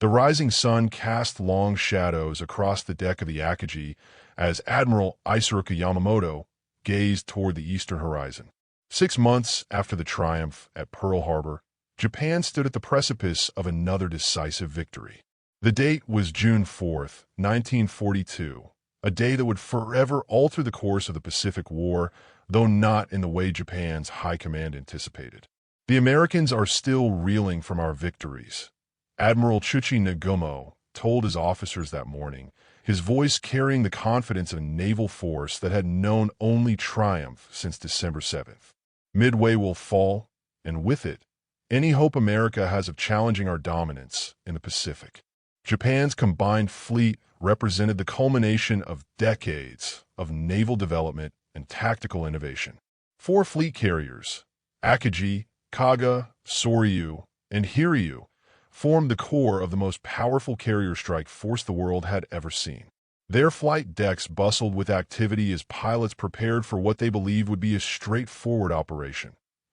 The rising sun cast long shadows across the deck of the Akagi as Admiral Isoroku Yamamoto gazed toward the eastern horizon. 6 months after the triumph at Pearl Harbor, Japan stood at the precipice of another decisive victory. The date was June 4th, 1942, a day that would forever alter the course of the Pacific War, though not in the way Japan's high command anticipated. The Americans are still reeling from our victories, Admiral Chuchi Nagumo told his officers that morning, his voice carrying the confidence of a naval force that had known only triumph since December 7th. Midway will fall, and with it, any hope America has of challenging our dominance in the Pacific. Japan's combined fleet represented the culmination of decades of naval development and tactical innovation. 4 fleet carriers, Akagi, Kaga, Soryu, and Hiryu, formed the core of the most powerful carrier strike force the world had ever seen. Their flight decks bustled with activity as pilots prepared for what they believed would be a straightforward operation: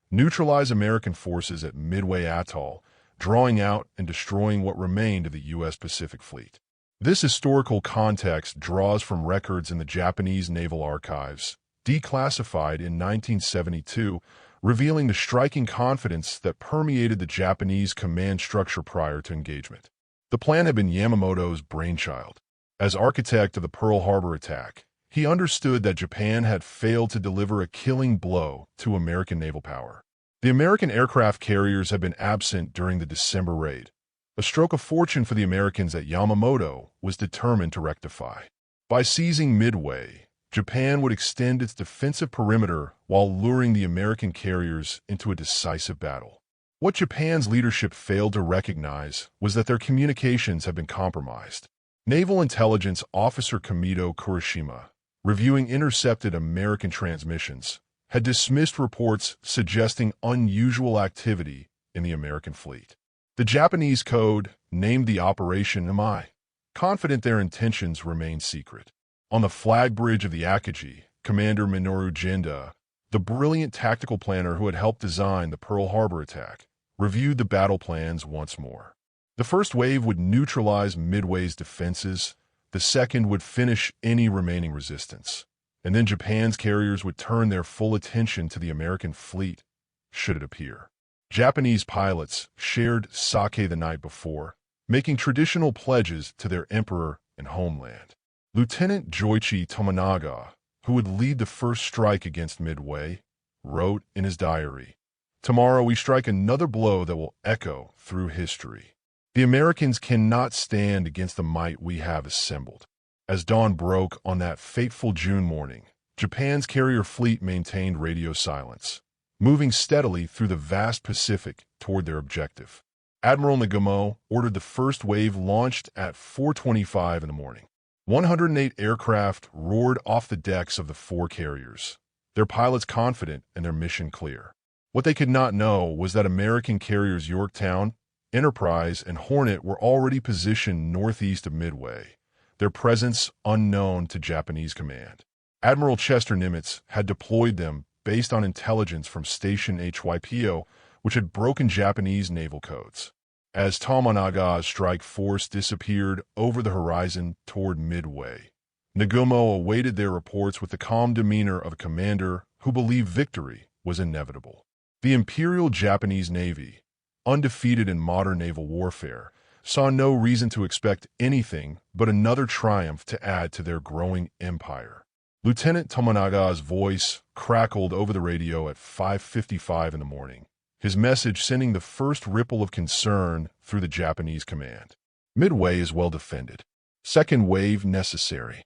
neutralize American forces at Midway Atoll, drawing out and destroying what remained of the U.S. Pacific Fleet. This historical context draws from records in the Japanese Naval Archives, declassified in 1972, revealing the striking confidence that permeated the Japanese command structure prior to engagement. The plan had been Yamamoto's brainchild. As architect of the Pearl Harbor attack, he understood that Japan had failed to deliver a killing blow to American naval power. The American aircraft carriers had been absent during the December raid, a stroke of fortune for the Americans that Yamamoto was determined to rectify. By seizing Midway, Japan would extend its defensive perimeter while luring the American carriers into a decisive battle. What Japan's leadership failed to recognize was that their communications had been compromised. Naval Intelligence Officer Kamito Kurishima, reviewing intercepted American transmissions, had dismissed reports suggesting unusual activity in the American fleet. The Japanese code named the operation Mi, confident their intentions remained secret. On the flag bridge of the Akagi, Commander Minoru Jinda, the brilliant tactical planner who had helped design the Pearl Harbor attack, reviewed the battle plans once more. The first wave would neutralize Midway's defenses, the second would finish any remaining resistance, and then Japan's carriers would turn their full attention to the American fleet, should it appear. Japanese pilots shared sake the night before, making traditional pledges to their emperor and homeland. Lieutenant Joichi Tominaga, who would lead the first strike against Midway, wrote in his diary, "Tomorrow we strike another blow that will echo through history. The Americans cannot stand against the might we have assembled." As dawn broke on that fateful June morning, Japan's carrier fleet maintained radio silence, moving steadily through the vast Pacific toward their objective. Admiral Nagumo ordered the first wave launched at 4:25 in the morning. 108 aircraft roared off the decks of the 4 carriers, their pilots confident and their mission clear. What they could not know was that American carriers Yorktown, Enterprise, and Hornet were already positioned northeast of Midway, their presence unknown to Japanese command. Admiral Chester Nimitz had deployed them based on intelligence from Station HYPO, which had broken Japanese naval codes. As Tominaga's strike force disappeared over the horizon toward Midway, Nagumo awaited their reports with the calm demeanor of a commander who believed victory was inevitable. The Imperial Japanese Navy, undefeated in modern naval warfare, saw no reason to expect anything but another triumph to add to their growing empire. Lieutenant Tominaga's voice crackled over the radio at 5:55 in the morning, his message sending the first ripple of concern through the Japanese command. Midway is well defended. Second wave necessary.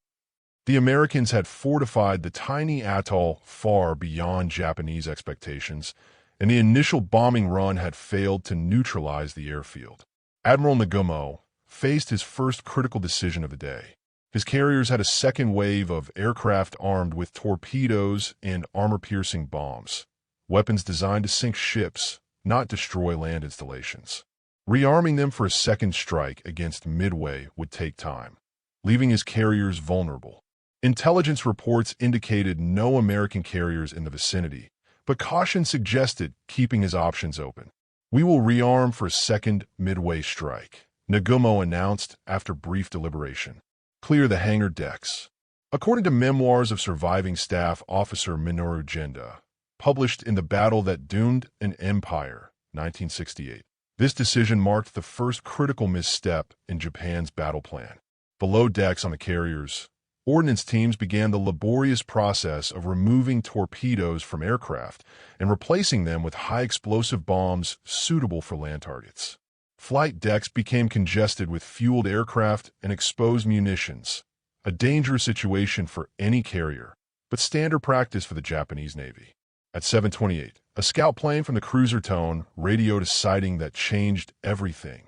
The Americans had fortified the tiny atoll far beyond Japanese expectations, and the initial bombing run had failed to neutralize the airfield. Admiral Nagumo faced his first critical decision of the day. His carriers had a second wave of aircraft armed with torpedoes and armor-piercing bombs, weapons designed to sink ships, not destroy land installations. Rearming them for a second strike against Midway would take time, leaving his carriers vulnerable. Intelligence reports indicated no American carriers in the vicinity, but caution suggested keeping his options open. "We will rearm for a second Midway strike," Nagumo announced after brief deliberation. Clear the hangar decks. According to Memoirs of Surviving Staff Officer Minoru Genda, published in The Battle That Doomed an Empire, 1968, this decision marked the first critical misstep in Japan's battle plan. Below decks on the carriers, ordnance teams began the laborious process of removing torpedoes from aircraft and replacing them with high-explosive bombs suitable for land targets. Flight decks became congested with fueled aircraft and exposed munitions, a dangerous situation for any carrier, but standard practice for the Japanese Navy. At 7:28, a scout plane from the cruiser Tone radioed a sighting that changed everything.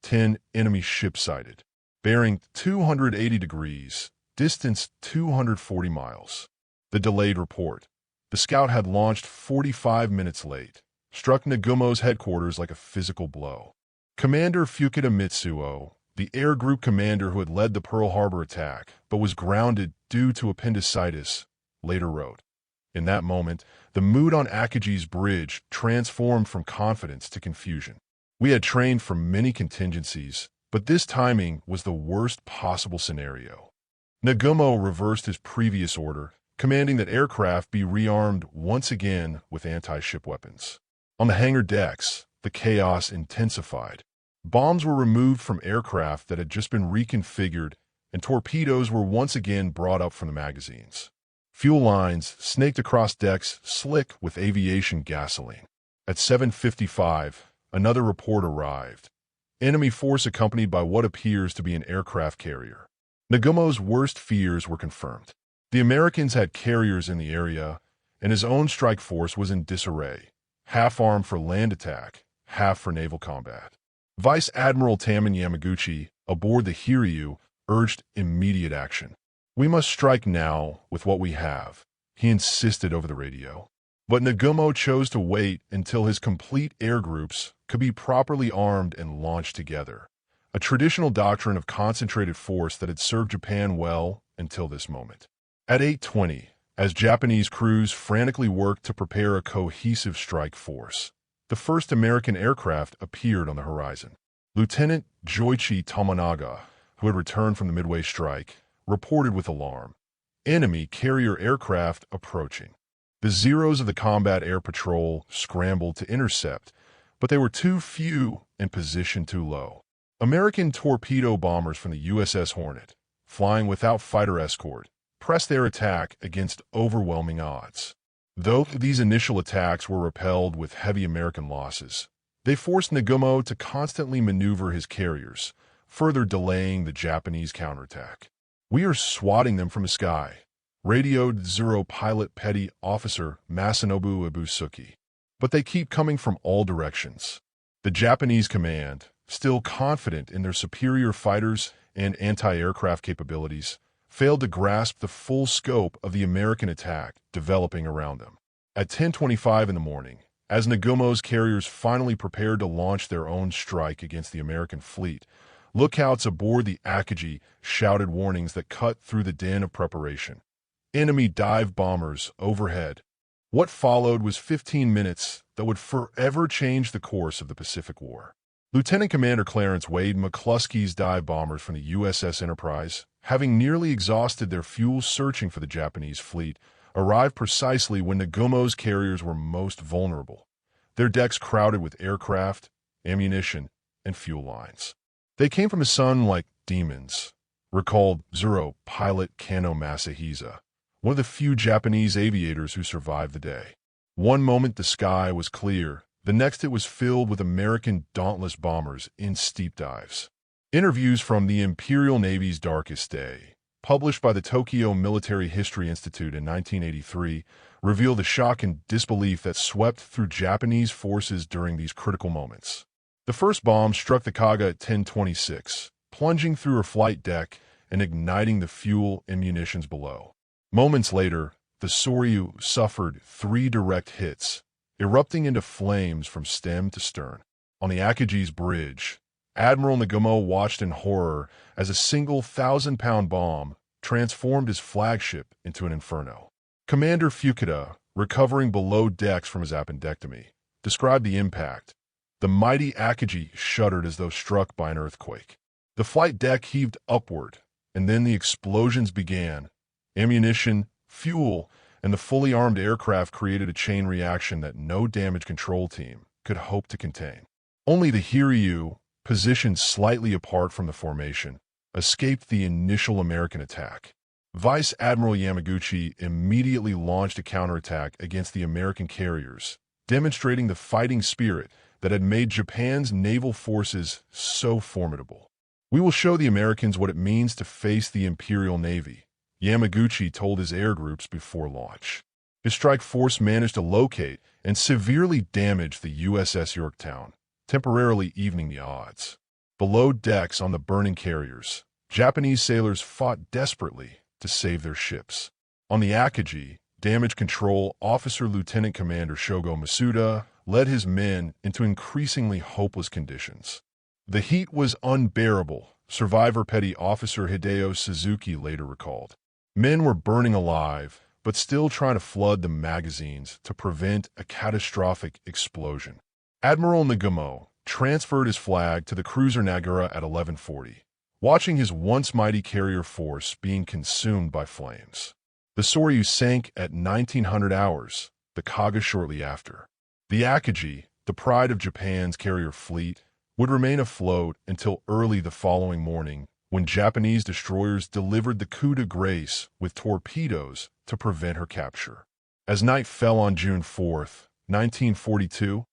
10 enemy ships sighted, bearing 280 degrees, distance 240 miles. The delayed report. The scout had launched 45 minutes late, struck Nagumo's headquarters like a physical blow. Commander Fukuda Mitsuo, the air group commander who had led the Pearl Harbor attack but was grounded due to appendicitis, later wrote, "In that moment, the mood on Akagi's bridge transformed from confidence to confusion. We had trained for many contingencies, but this timing was the worst possible scenario." Nagumo reversed his previous order, commanding that aircraft be rearmed once again with anti-ship weapons. On the hangar decks, the chaos intensified. Bombs were removed from aircraft that had just been reconfigured, and torpedoes were once again brought up from the magazines. Fuel lines snaked across decks slick with aviation gasoline. At 7:55, another report arrived. Enemy force accompanied by what appears to be an aircraft carrier. Nagumo's worst fears were confirmed. The Americans had carriers in the area, and his own strike force was in disarray, half armed for land attack, half for naval combat. Vice Admiral Taman Yamaguchi, aboard the Hiryu, urged immediate action. "We must strike now with what we have," he insisted over the radio. But Nagumo chose to wait until his complete air groups could be properly armed and launched together, a traditional doctrine of concentrated force that had served Japan well until this moment. At 8:20, as Japanese crews frantically worked to prepare a cohesive strike force, the first American aircraft appeared on the horizon. Lieutenant Joichi Tomonaga, who had returned from the Midway strike, reported with alarm. Enemy carrier aircraft approaching. The Zeros of the Combat Air Patrol scrambled to intercept, but they were too few and positioned too low. American torpedo bombers from the USS Hornet, flying without fighter escort, pressed their attack against overwhelming odds. Though these initial attacks were repelled with heavy American losses, they forced Nagumo to constantly maneuver his carriers, further delaying the Japanese counterattack. "We are swatting them from the sky," radioed Zero Pilot Petty Officer Masanobu Ibusuki. "But they keep coming from all directions." The Japanese command, still confident in their superior fighters and anti-aircraft capabilities, failed to grasp the full scope of the American attack developing around them. At 10:25 in the morning, as Nagumo's carriers finally prepared to launch their own strike against the American fleet, lookouts aboard the Akagi shouted warnings that cut through the din of preparation. Enemy dive bombers overhead. What followed was 15 minutes that would forever change the course of the Pacific War. Lieutenant Commander Clarence Wade McCluskey's dive bombers from the USS Enterprise, having nearly exhausted their fuel searching for the Japanese fleet, arrived precisely when Nagumo's carriers were most vulnerable, their decks crowded with aircraft, ammunition, and fuel lines. "They came from the sun like demons," recalled Zero Pilot Kano Masahisa, one of the few Japanese aviators who survived the day. One moment the sky was clear, the next it was filled with American Dauntless bombers in steep dives. Interviews from the Imperial Navy's Darkest Day, published by the Tokyo Military History Institute in 1983, reveal the shock and disbelief that swept through Japanese forces during these critical moments. The first bomb struck the Kaga at 10:26, plunging through her flight deck and igniting the fuel and munitions below. Moments later, the Soryu suffered 3 direct hits, erupting into flames from stem to stern. On the Akagi's bridge, Admiral Nagumo watched in horror as a single 1,000-pound bomb transformed his flagship into an inferno. Commander Fukuda, recovering below decks from his appendectomy, described the impact. The mighty Akagi shuddered as though struck by an earthquake. The flight deck heaved upward, and then the explosions began. Ammunition, fuel, and the fully armed aircraft created a chain reaction that no damage control team could hope to contain. Only the Hiryu, positioned slightly apart from the formation, escaped the initial American attack. Vice Admiral Yamaguchi immediately launched a counterattack against the American carriers, demonstrating the fighting spirit that had made Japan's naval forces so formidable. "We will show the Americans what it means to face the Imperial Navy," Yamaguchi told his air groups before launch. His strike force managed to locate and severely damage the USS Yorktown, temporarily evening the odds. Below decks on the burning carriers, Japanese sailors fought desperately to save their ships. On the Akagi, Damage Control Officer Lieutenant Commander Shogo Masuda led his men into increasingly hopeless conditions. "The heat was unbearable," Survivor Petty Officer Hideo Suzuki later recalled. "Men were burning alive, but still trying to flood the magazines to prevent a catastrophic explosion." Admiral Nagumo transferred his flag to the cruiser Nagura at 11:40, watching his once mighty carrier force being consumed by flames. The Soryu sank at 1900 hours, the Kaga shortly after. The Akagi, the pride of Japan's carrier fleet, would remain afloat until early the following morning, when Japanese destroyers delivered the coup de grace with torpedoes to prevent her capture. As night fell on June 4, 1942,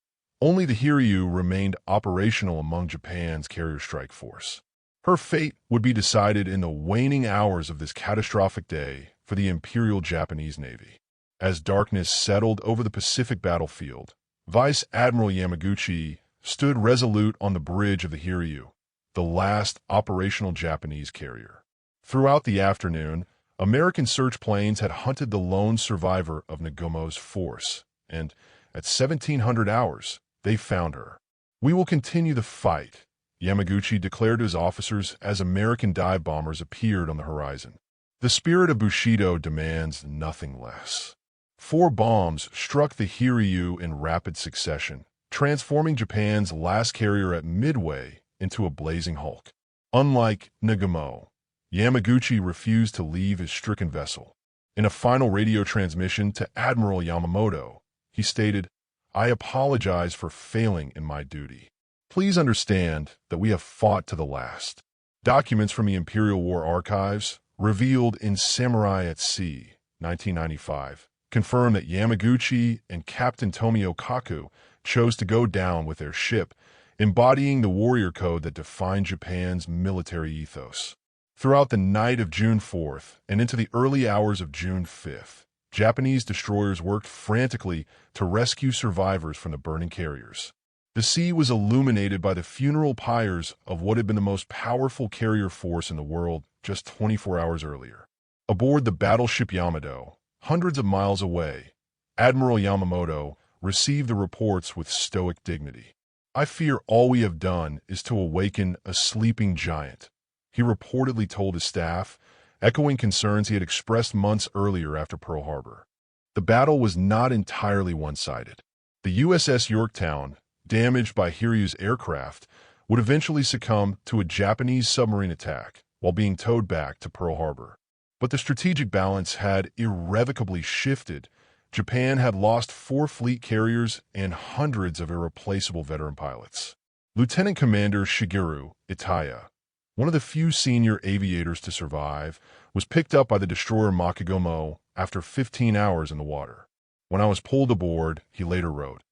only the Hiryu remained operational among Japan's carrier strike force. Her fate would be decided in the waning hours of this catastrophic day for the Imperial Japanese Navy. As darkness settled over the Pacific battlefield, Vice Admiral Yamaguchi stood resolute on the bridge of the Hiryu, the last operational Japanese carrier. Throughout the afternoon, American search planes had hunted the lone survivor of Nagumo's force, and at 1700 hours, they found her. "We will continue the fight," Yamaguchi declared to his officers as American dive bombers appeared on the horizon. The spirit of Bushido demands nothing less. 4 bombs struck the Hiryu in rapid succession, transforming Japan's last carrier at Midway into a blazing hulk. Unlike Nagumo, Yamaguchi refused to leave his stricken vessel. In a final radio transmission to Admiral Yamamoto, he stated, "I apologize for failing in my duty. Please understand that we have fought to the last." Documents from the Imperial War Archives, revealed in Samurai at Sea, 1995, confirm that Yamaguchi and Captain Tomio Kaku chose to go down with their ship, embodying the warrior code that defined Japan's military ethos. Throughout the night of June 4th and into the early hours of June 5th, Japanese destroyers worked frantically to rescue survivors from the burning carriers. The sea was illuminated by the funeral pyres of what had been the most powerful carrier force in the world just 24 hours earlier. Aboard the battleship Yamato, hundreds of miles away, Admiral Yamamoto received the reports with stoic dignity. "I fear all we have done is to awaken a sleeping giant," he reportedly told his staff, echoing concerns he had expressed months earlier after Pearl Harbor. The battle was not entirely one-sided. The USS Yorktown, damaged by Hiryu's aircraft, would eventually succumb to a Japanese submarine attack while being towed back to Pearl Harbor. But the strategic balance had irrevocably shifted. Japan had lost 4 fleet carriers and hundreds of irreplaceable veteran pilots. Lieutenant Commander Shigeru Itaya, one of the few senior aviators to survive, was picked up by the destroyer Makigomo after 15 hours in the water. "When I was pulled aboard," he later wrote,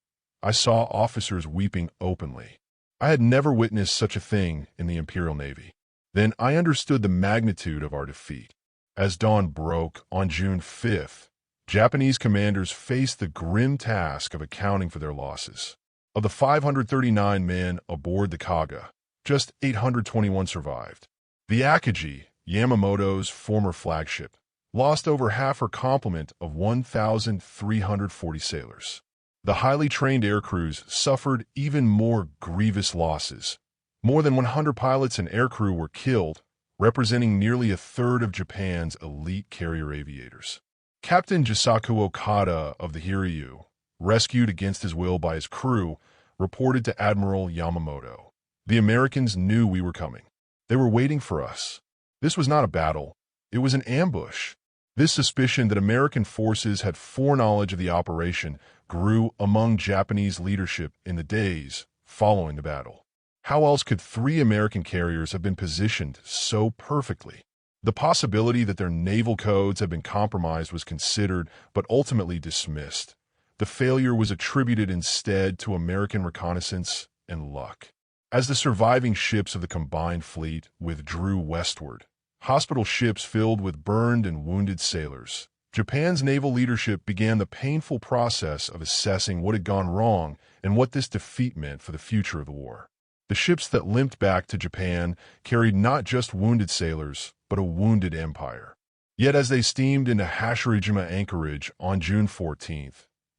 "I saw officers weeping openly. I had never witnessed such a thing in the Imperial Navy. Then I understood the magnitude of our defeat." As dawn broke on June 5th, Japanese commanders faced the grim task of accounting for their losses. Of the 539 men aboard the Kaga, just 821 survived. The Akagi, Yamamoto's former flagship, lost over half her complement of 1,340 sailors. The highly trained air crews suffered even more grievous losses. More than 100 pilots and aircrew were killed, representing nearly a third of Japan's elite carrier aviators. Captain Jisaku Okada of the Hiryu, rescued against his will by his crew, reported to Admiral Yamamoto. The Americans knew we were coming. They were waiting for us. This was not a battle. It was an ambush. This suspicion that American forces had foreknowledge of the operation grew among Japanese leadership in the days following the battle. How else could 3 American carriers have been positioned so perfectly? The possibility that their naval codes had been compromised was considered, but ultimately dismissed. The failure was attributed instead to American reconnaissance and luck. As the surviving ships of the combined fleet withdrew westward, hospital ships filled with burned and wounded sailors, Japan's naval leadership began the painful process of assessing what had gone wrong and what this defeat meant for the future of the war. The ships that limped back to Japan carried not just wounded sailors, but a wounded empire. Yet as they steamed into Hashirajima anchorage on June 14,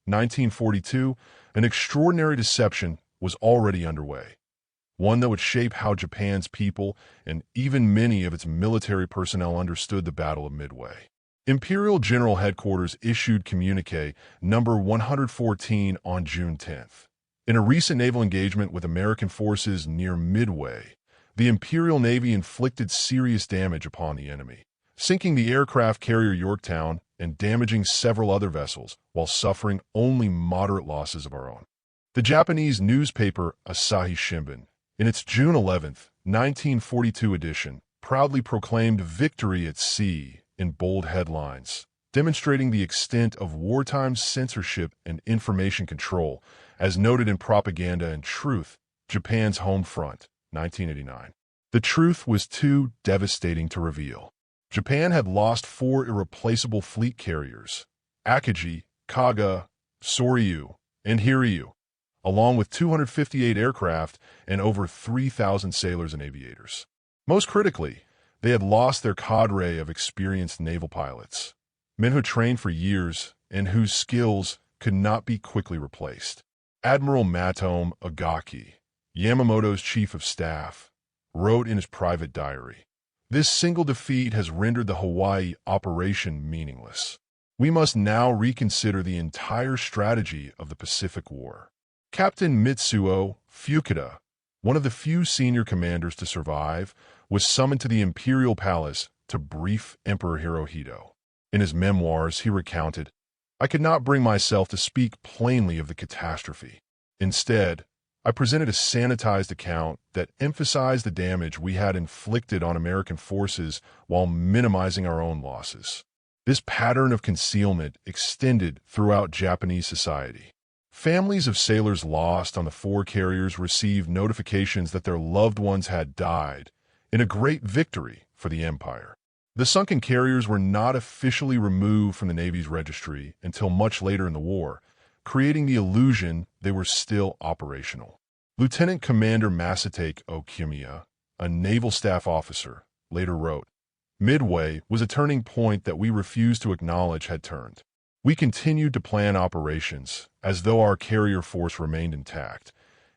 1942, an extraordinary deception was already underway. One that would shape how Japan's people and even many of its military personnel understood the Battle of Midway. Imperial General Headquarters issued Communique number 114 on June 10th. In a recent naval engagement with American forces near Midway, the Imperial Navy inflicted serious damage upon the enemy, sinking the aircraft carrier Yorktown and damaging several other vessels while suffering only moderate losses of our own. The Japanese newspaper Asahi Shimbun, in its June 11, 1942 edition, proudly proclaimed victory at sea in bold headlines, demonstrating the extent of wartime censorship and information control, as noted in Propaganda and Truth, Japan's Home Front, 1989. The truth was too devastating to reveal. Japan had lost 4 irreplaceable fleet carriers, Akagi, Kaga, Soryu, and Hiryu, along with 258 aircraft and over 3,000 sailors and aviators. Most critically, they had lost their cadre of experienced naval pilots, men who trained for years and whose skills could not be quickly replaced. Admiral Matome Agaki, Yamamoto's chief of staff, wrote in his private diary, "This single defeat has rendered the Hawaii operation meaningless. We must now reconsider the entire strategy of the Pacific War." Captain Mitsuo Fukuda, one of the few senior commanders to survive, was summoned to the Imperial Palace to brief Emperor Hirohito. In his memoirs, he recounted, "I could not bring myself to speak plainly of the catastrophe. Instead, I presented a sanitized account that emphasized the damage we had inflicted on American forces while minimizing our own losses." This pattern of concealment extended throughout Japanese society. Families of sailors lost on the 4 carriers received notifications that their loved ones had died in a great victory for the empire. The sunken carriers were not officially removed from the Navy's registry until much later in the war, creating the illusion they were still operational. Lieutenant Commander Masatake Okimiya, a naval staff officer, later wrote, "Midway was a turning point that we refused to acknowledge had turned. We continued to plan operations as though our carrier force remained intact,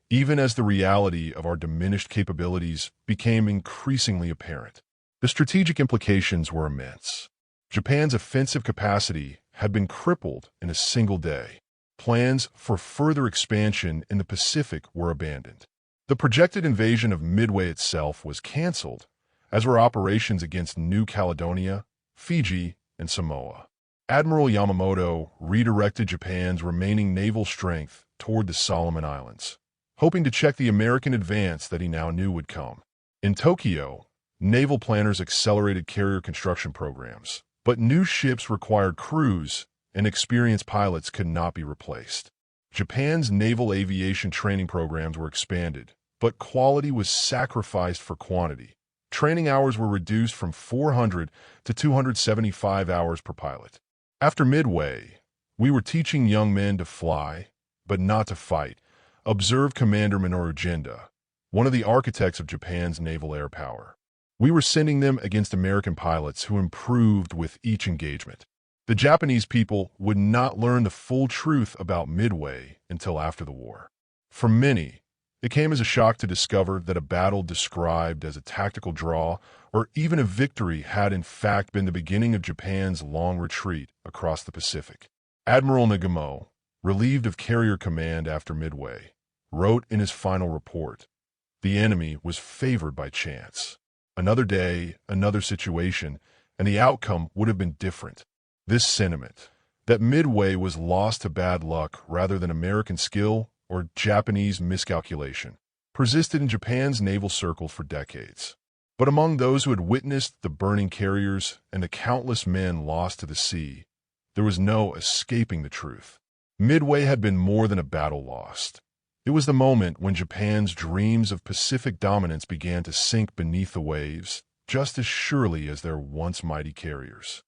even as the reality of our diminished capabilities became increasingly apparent. The strategic implications were immense. Japan's offensive capacity had been crippled in a single day. Plans for further expansion in the Pacific were abandoned. The projected invasion of Midway itself was canceled, as were operations against New Caledonia, Fiji, and Samoa. Admiral Yamamoto redirected Japan's remaining naval strength toward the Solomon Islands, hoping to check the American advance that he now knew would come. In Tokyo, naval planners accelerated carrier construction programs, but new ships required crews, and experienced pilots could not be replaced. Japan's naval aviation training programs were expanded, but quality was sacrificed for quantity. Training hours were reduced from 400 to 275 hours per pilot. After Midway, we were teaching young men to fly, but not to fight, observed Commander Minoru Genda, one of the architects of Japan's naval air power. We were sending them against American pilots who improved with each engagement. The Japanese people would not learn the full truth about Midway until after the war. For many, it came as a shock to discover that a battle described as a tactical draw or even a victory had in fact been the beginning of Japan's long retreat across the Pacific. Admiral Nagumo, relieved of carrier command after Midway, wrote in his final report, "The enemy was favored by chance. Another day, another situation, and the outcome would have been different." This sentiment, that Midway was lost to bad luck rather than American skill or Japanese miscalculation, persisted in Japan's naval circles for decades. But among those who had witnessed the burning carriers and the countless men lost to the sea, there was no escaping the truth. Midway had been more than a battle lost. It was the moment when Japan's dreams of Pacific dominance began to sink beneath the waves, just as surely as their once mighty carriers.